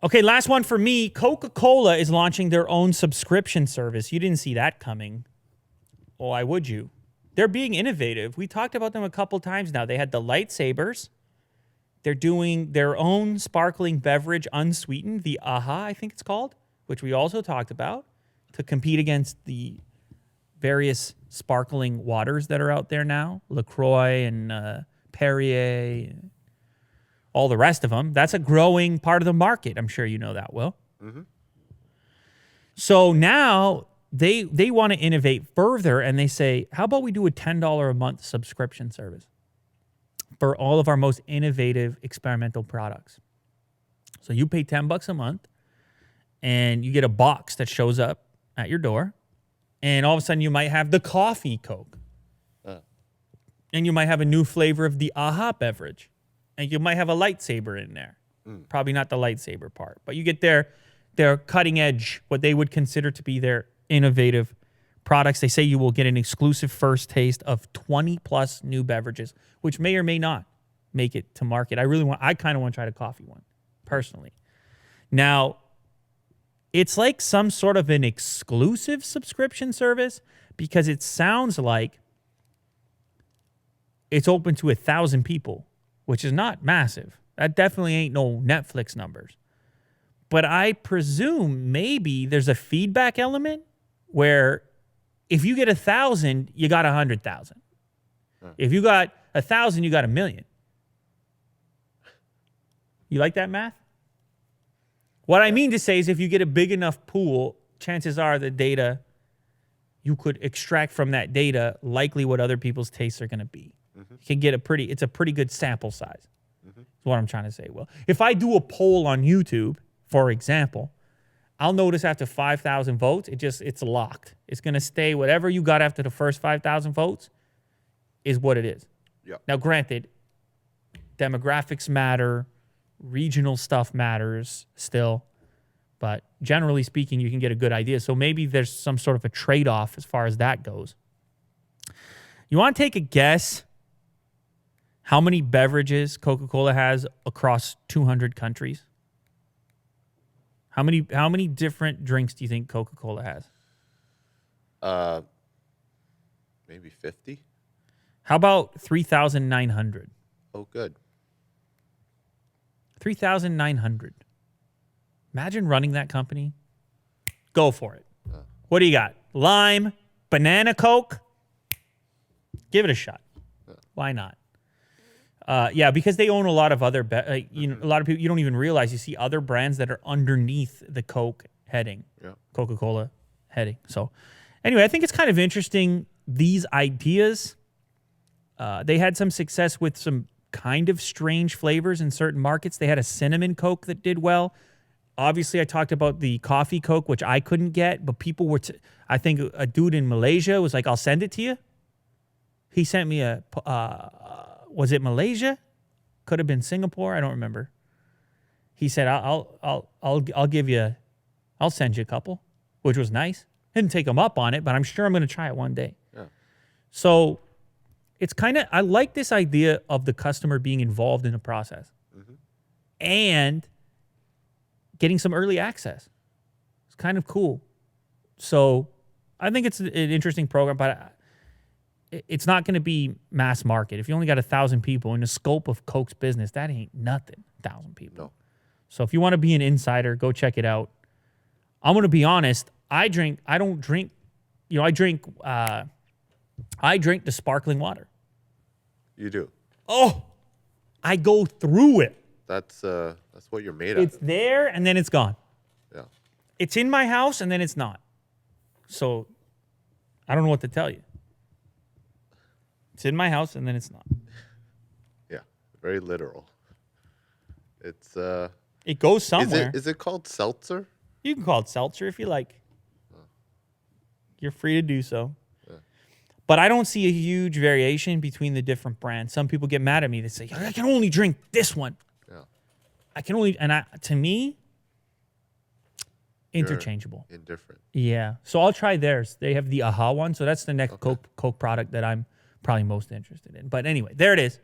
Okay, last one for me. Coca-Cola is launching their own subscription service. You didn't see that coming. Why would you? They're being innovative. We talked about them a couple times now. They had the lightsabers. They're doing their own sparkling beverage, unsweetened, the AHA, I think it's called, which we also talked about, to compete against the various sparkling waters that are out there now, LaCroix and Perrier, all the rest of them. That's a growing part of the market. I'm sure you know that, Will. Mm-hmm. So now they want to innovate further, and they say, how about we do a $10 a month subscription service for all of our most innovative experimental products? So you pay $10 a month, and you get a box that shows up at your door, and all of a sudden you might have the coffee Coke. And you might have a new flavor of the AHA beverage. And you might have a lightsaber in there. Probably not the lightsaber part. But you get their cutting edge, what they would consider to be their innovative products. They say you will get an exclusive first taste of 20 plus new beverages, which may or may not make it to market. I kind of want to try the coffee one, personally. Now, it's like some sort of an exclusive subscription service because it sounds like it's open to 1,000 people, which is not massive. That definitely ain't no Netflix numbers. But I presume maybe there's a feedback element where if you get 1,000, you got 100,000. If you got 1,000, you got 1,000,000. You like that math? What I mean to say is if you get a big enough pool, chances are the data, you could extract from that data likely what other people's tastes are going to be. You can get it's a pretty good sample size. Is what I'm trying to say. Well, if I do a poll on YouTube, for example, I'll notice after 5,000 votes, it's locked. It's going to stay whatever you got after the first 5,000 votes is what it is. Yep. Now, granted, demographics matter, regional stuff matters still, but generally speaking, you can get a good idea. So maybe there's some sort of a trade-off as far as that goes. You want to take a guess how many beverages Coca-Cola has across 200 countries? How many different drinks do you think Coca-Cola has? Maybe 50. How about 3,900? Oh, good. 3,900. Imagine running that company. Go for it. What do you got? Lime, banana Coke? Give it a shot. Why not? Yeah, because they own a lot of other, a lot of people, you don't even realize, you see other brands that are underneath the Coke heading, Coca-Cola heading. So anyway, I think it's kind of interesting, these ideas. They had some success with some kind of strange flavors in certain markets. They had a cinnamon Coke that did well. Obviously, I talked about the coffee Coke, which I couldn't get, but people were, I think a dude in Malaysia was like, I'll send it to you. He sent me was it Malaysia? Could have been Singapore. I don't remember. He said, I'll give you, I'll send you a couple, which was nice. Didn't take him up on it, but I'm sure I'm going to try it one day. Yeah. So it's kind of, I like this idea of the customer being involved in the process and getting some early access. It's kind of cool. So I think it's an interesting program, but it's not going to be mass market. If you only got 1,000 people in the scope of Coke's business, that ain't nothing. 1,000 people. No. So if you want to be an insider, go check it out. I'm going to be honest. I drink the sparkling water. You do. Oh, I go through it. That's what you're made of. It's there and then it's gone. Yeah. It's in my house and then it's not. So I don't know what to tell you. It's in my house and then it's not. Yeah. Very literal. It's it goes somewhere. Is it called seltzer? You can call it seltzer if you like. You're free to do so. Yeah. But I don't see a huge variation between the different brands. Some people get mad at me. They say, I can only drink this one. Yeah. I can only, to me, interchangeable. You're indifferent. Yeah. So I'll try theirs. They have the AHA one. So that's the next Coke product that I'm probably most interested in. But anyway, there it is.